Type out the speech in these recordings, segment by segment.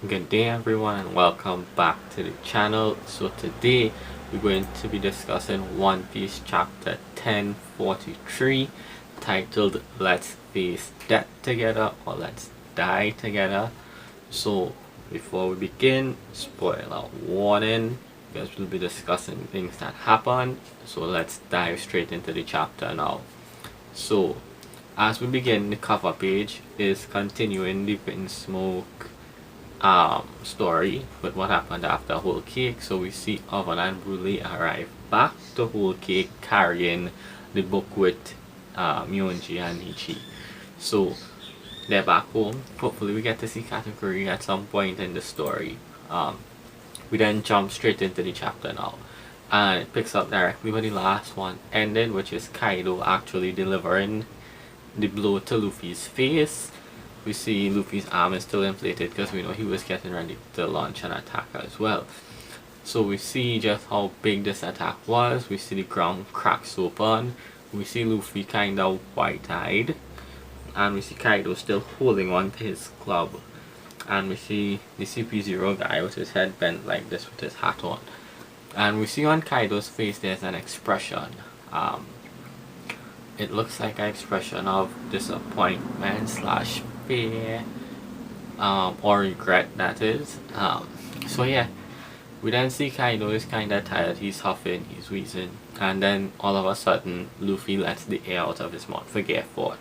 Good day everyone and welcome back to the channel. So today we're going to be discussing One Piece chapter 1043 titled Let's Face Death Together or Let's Die Together. So before we begin, spoiler warning, because we'll be discussing things that happen. So let's dive straight into the chapter now. So as we begin, the cover page is continuing the Smoke story with what happened after Whole Cake. So we see Oven and Brule arrive back to Whole Cake carrying the book with Mionji and Ichi. So they're back home. Hopefully we get to see Katakuri at some point in the story. We then jump straight into the chapter now. And it picks up directly where the last one ended, which is Kaido actually delivering the blow to Luffy's face. We see Luffy's arm is still inflated because we know he was getting ready to launch an attack as well. So we see just how big this attack was. We see the ground cracks open. We see Luffy kind of white-eyed. And we see Kaido still holding on to his club. And we see the CP0 guy with his head bent like this with his hat on. And we see on Kaido's face there's an expression. It looks like an expression of disappointment slash fear or regret, that is. So yeah, we then see Kaido is kind of tired, he's huffing, he's wheezing, and then all of a sudden Luffy lets the air out of his mouth for Gear Fort.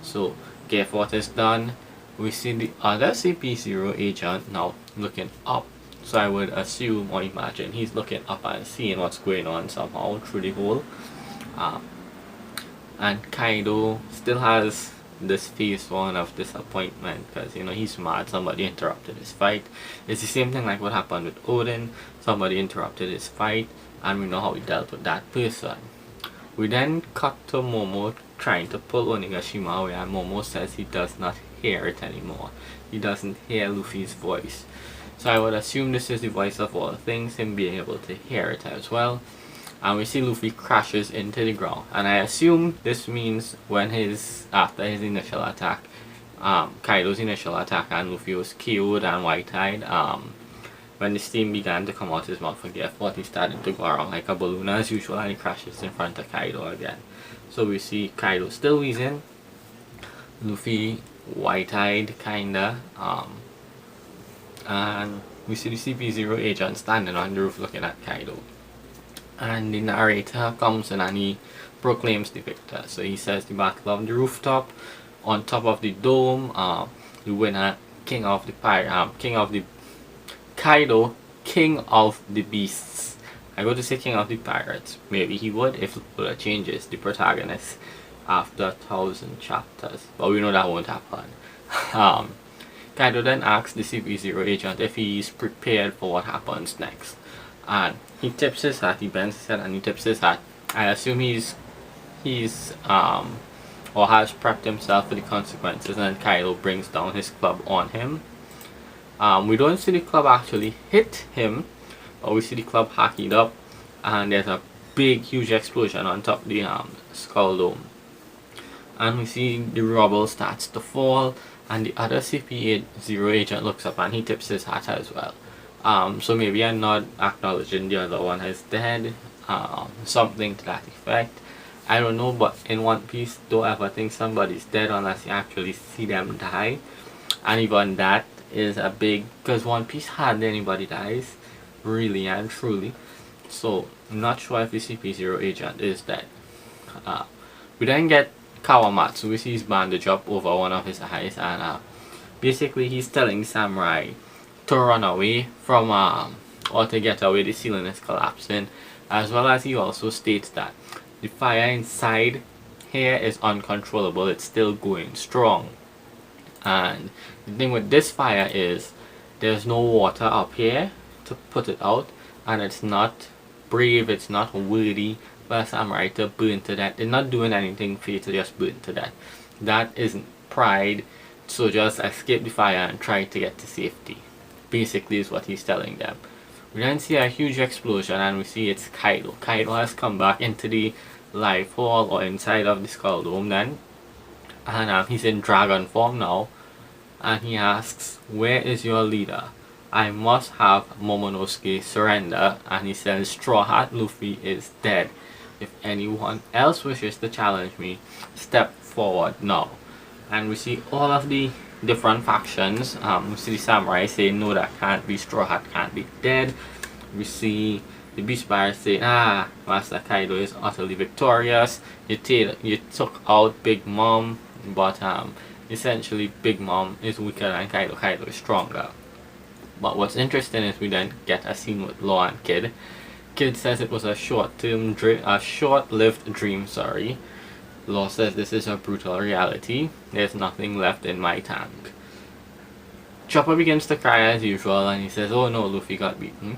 So Gear Fort is done. We see the other CP0 agent now looking up, so I would assume or imagine he's looking up and seeing what's going on somehow through the hole. And Kaido still has this face one of disappointment because he's mad somebody interrupted his fight. It's the same thing like what happened with Odin. Somebody interrupted his fight and we know how he dealt with that person. We then cut to Momo trying to pull Onigashima away, and Momo says he does not hear it anymore. He doesn't hear Luffy's voice. So I would assume this is the voice of all things, him being able to hear it as well. And we see Luffy crashes into the ground, and I assume this means when after his initial attack, Kaido's initial attack, and Luffy was KO'd and white-eyed, when the steam began to come out his mouth for Gear Fort, he started to go around like a balloon as usual, and he crashes in front of Kaido again. So we see Kaido still wheezing, Luffy white-eyed kinda, and we see the CP0 agent standing on the roof looking at Kaido. And the narrator comes in and he proclaims the victor. So he says the battle of the rooftop, on top of the dome, the winner, king of the Kaido, king of the beasts. I go to say king of the pirates. Maybe he would if Oda changes the protagonist after 1,000 chapters, but we know that won't happen. Kaido then asks the CP0 agent if he is prepared for what happens next. And he tips his hat, he bends his head and he tips his hat. I assume he's or has prepped himself for the consequences, and Kaido brings down his club on him. We don't see the club actually hit him, but we see the club hacking up, and there's a big huge explosion on top of the skull dome. And we see the rubble starts to fall, and the other CP0 agent looks up and he tips his hat as well. So maybe I'm not acknowledging the other one as dead, something to that effect. I don't know, but in One Piece, don't ever think somebody's dead unless you actually see them die. And even that is a big, because One Piece hardly anybody dies, really and truly. So I'm not sure if the CP0 agent is dead. We then get Kawamatsu. We see his bandage up over one of his eyes, and basically he's telling Samurai to run away from or to get away, the ceiling is collapsing, as well as he also states that the fire inside here is uncontrollable, it's still going strong. And the thing with this fire is there's no water up here to put it out, and it's not brave, it's not worthy for a samurai to burn to death. They're not doing anything for you to just burn to death. That isn't pride, so just escape the fire and try to get to safety, basically is what he's telling them. We then see a huge explosion and we see it's Kaido. Kaido has come back into the life hall or inside of the skull dome then, and he's in dragon form now, and he asks, "Where is your leader? I must have Momonosuke surrender." And he says, "Straw Hat Luffy is dead. If anyone else wishes to challenge me, step forward now." And we see all of the different factions. We see the samurai saying, "No, that can't be. Straw Hat can't be dead." We see the Beast Pirates saying, "Ah, Master Kaido is utterly victorious. You took out Big Mom, but essentially Big Mom is weaker than Kaido. Kaido is stronger." But what's interesting is we then get a scene with Law and Kid. Kid says it was a short-lived dream. Sorry. Law says this is a brutal reality. There's nothing left in my tank. Chopper begins to cry as usual, and he says, "Oh no, Luffy got beaten."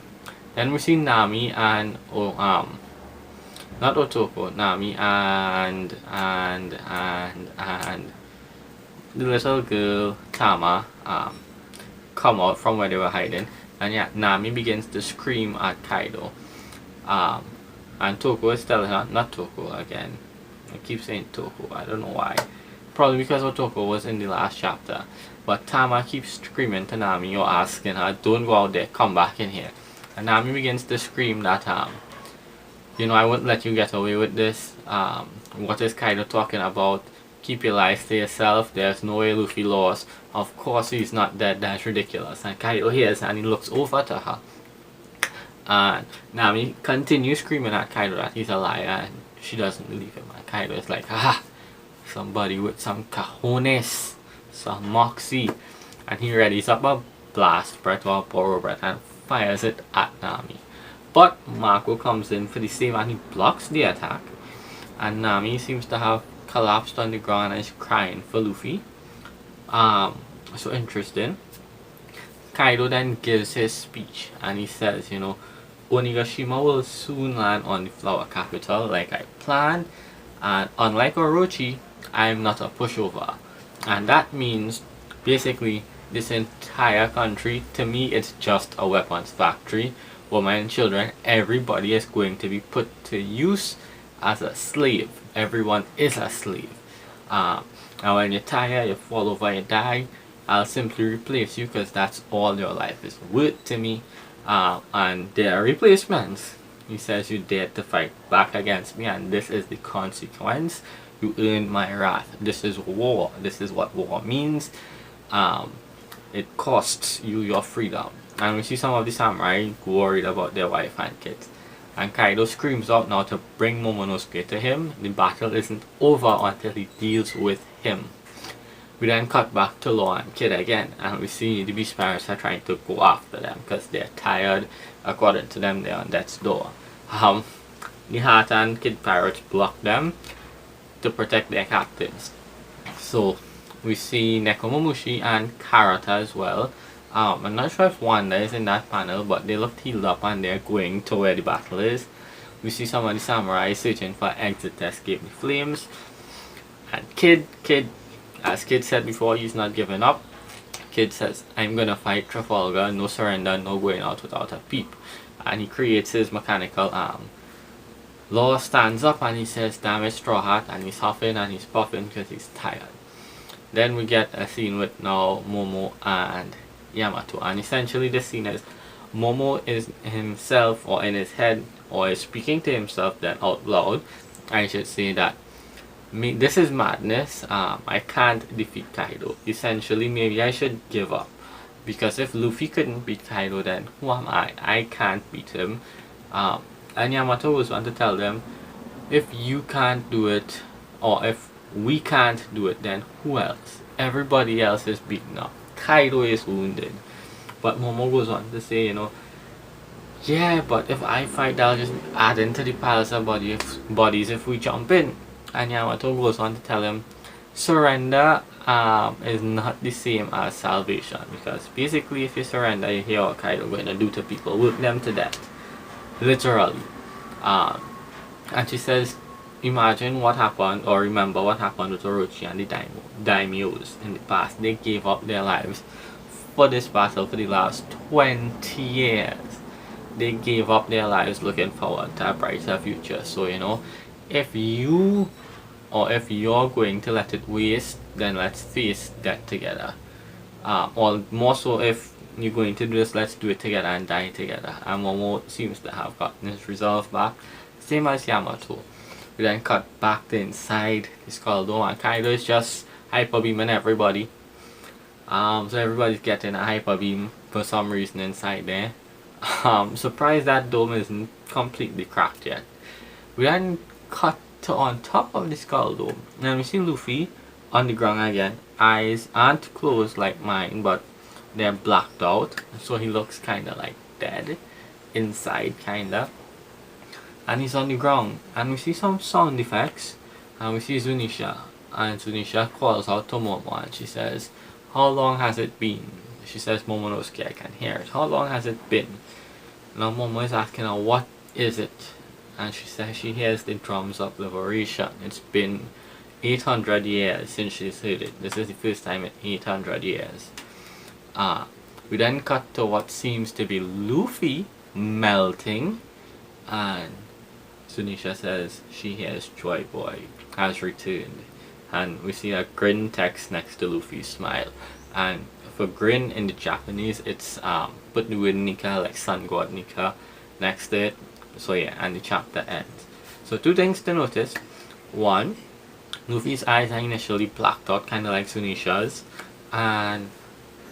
Then we see Nami and not Otoko, Nami and the little girl Tama come out from where they were hiding, and yeah, Nami begins to scream at Kaido. And Toko is telling her, not Toko again. I keep saying Toko, I don't know why. Probably because Otoko was in the last chapter. But Tama keeps screaming to Nami or asking her, "Don't go out there, come back in here." And Nami begins to scream that, "You know, I won't let you get away with this. What is Kaido talking about? Keep your lies to yourself. There's no way Luffy lost. Of course he's not dead. That's ridiculous." And Kaido hears and he looks over to her. And Nami continues screaming at Kaido that he's a liar and she doesn't believe him. And Kaido is like, "Ah, somebody with some cojones, some moxie." And he readies up a blast breath or a borrow breath and fires it at Nami. But Marco comes in for the save and he blocks the attack. And Nami seems to have collapsed on the ground and is crying for Luffy. So interesting. Kaido then gives his speech and he says, you know, "Onigashima will soon land on the Flower Capital like I planned, and unlike Orochi, I'm not a pushover." And that means basically this entire country, to me, it's just a weapons factory. Women and children, everybody is going to be put to use as a slave. Everyone is a slave. And when you're tired, you fall over, you die, I'll simply replace you because that's all your life is worth to me. And there are replacements. He says, "You dared to fight back against me, and this is the consequence. You earned my wrath. This is war. This is what war means. It costs you your freedom." And we see some of the samurai worried about their wife and kids. And Kaido screams out now to bring Momonosuke to him. The battle isn't over until he deals with him. We then cut back to Law and Kid again, and we see the Beast Pirates are trying to go after them because they're tired. According to them, they're on death's door. The Heart and Kid Pirates block them to protect their captains. So we see Nekomamushi and Karata as well. I'm not sure if Wanda is in that panel, but they look healed up and they're going to where the battle is. We see some of the samurai searching for exit to escape the flames. And Kid, as Kid said before, he's not giving up. Kid says, "I'm gonna fight Trafalgar, no surrender, no going out without a peep." And he creates his mechanical arm. Law stands up and he says, "Damn it, Straw Hat," and he's huffing and he's puffing because he's tired. Then we get a scene with now Momo and Yamato, and essentially the scene is Momo is himself or in his head or is speaking to himself then out loud. I should say that this is madness. I can't defeat Kaido. Essentially, maybe I should give up, because if Luffy couldn't beat Kaido, then who am I? I can't beat him. And Yamato was want to tell them, if you can't do it, or if we can't do it, then who else? Everybody else is beaten up. Kaido is wounded. But Momo goes on to say, you know, "Yeah, but if I fight, that'll just add into the piles of bodies if we jump in." And Yamato goes on to tell him, surrender is not the same as salvation, because basically if you surrender, you hear what Kaido going to do to people, work them to death, literally. And she says, imagine what happened, or remember what happened with Orochi and the daimyos in the past. They gave up their lives for this battle for the last 20 years. They gave up their lives looking forward to a brighter future. So, you know, if you're going to let it waste, then let's face that together. Or more so, if you're going to do this, let's do it together and die together. And Momo seems to have gotten his resolve back, same as Yamato. We then cut back to inside the skull dome, and Kaido is just hyper beaming everybody. So everybody's getting a hyper beam for some reason inside there. Surprised that dome isn't completely cracked yet. We then cut to on top of the skull dome, and we see Luffy on the ground again. Eyes aren't closed like mine, but they're blacked out, so he looks kinda like dead inside, kinda. And he's on the ground, and we see some sound effects, and we see Zunisha, and Zunisha calls out to Momo, and she says, "How long has it been?" She says, "Momonosuke, I can hear it. How long has it been?" Now Momo is asking her, "What is it?" And she says she hears the drums of liberation. It's been 800 years since she's heard it. This is the first time in 800 years. We then cut to what seems to be Luffy melting, and Sunisha says she hears Joy Boy has returned, and we see a grin text next to Luffy's smile. And for grin in the Japanese, it's put the word Nika, like sun god Nika, next to it. So yeah, and the chapter ends. So two things to notice. One, Luffy's eyes are initially blacked out, kind of like Sunisha's, and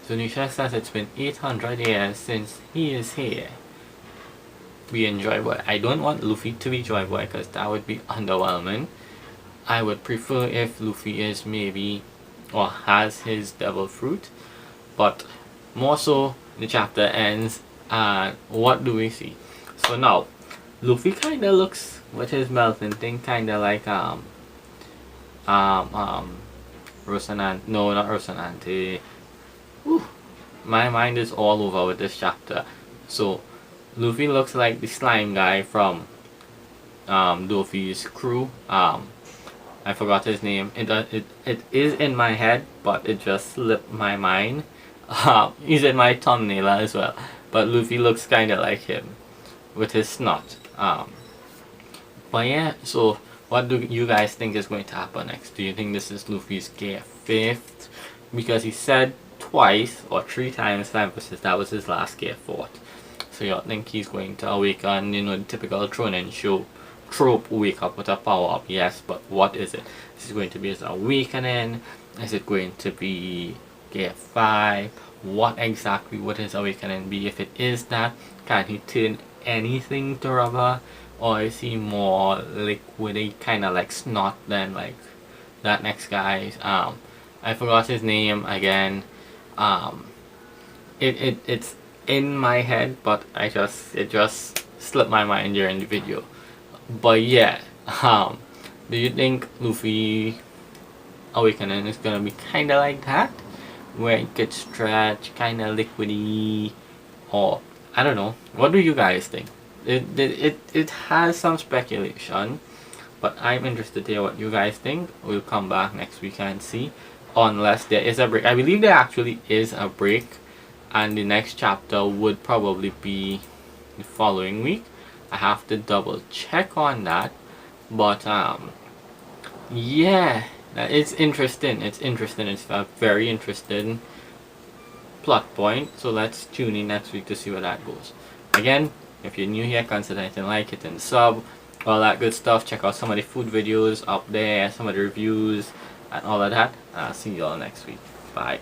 Sunisha says it's been 800 years since he is here. We enjoy Boy. I don't want Luffy to be Joy Boy because that would be underwhelming. I would prefer if Luffy is maybe, or has his devil fruit, but more so the chapter ends, and what do we see? So now, Luffy kinda looks with his melting thing kinda like Rosanante. No, not Rosanante. My mind is all over with this chapter. So Luffy looks like the slime guy from Luffy's crew. I forgot his name. It is in my head, but it just slipped my mind. He's in my thumbnail as well. But Luffy looks kinda like him with his snot. But yeah, so what do you guys think is going to happen next? Do you think this is Luffy's gear 5th? Because he said twice or 3 times that was his last gear 4th. So you think he's going to awaken, you know, the typical Tronen show trope, wake up with a power up? Yes, but what is it? Is it going to be his awakening? Is it going to be gear 5? What exactly would his awakening be? If it is that, can he turn anything to rubber? Or is he more liquidy, kind of like snot than like that next guy? I forgot his name again. It's in my head, but it just slipped my mind during the video. But yeah, do you think Luffy awakening is gonna be kind of like that, where it gets stretched, kind of liquidy, or I don't know? What do you guys think? It has some speculation, but I'm interested to hear what you guys think. We'll come back next week and see, unless there is a break. I believe there actually is a break, and the next chapter would probably be the following week. I have to double check on that, but yeah, it's interesting. It's a very interesting plot point. So let's tune in next week to see where that goes. Again, if you're new here, consider hitting like, hitting sub, all that good stuff. Check out some of the food videos up there, some of the reviews, and all of that. I'll see you all next week. Bye.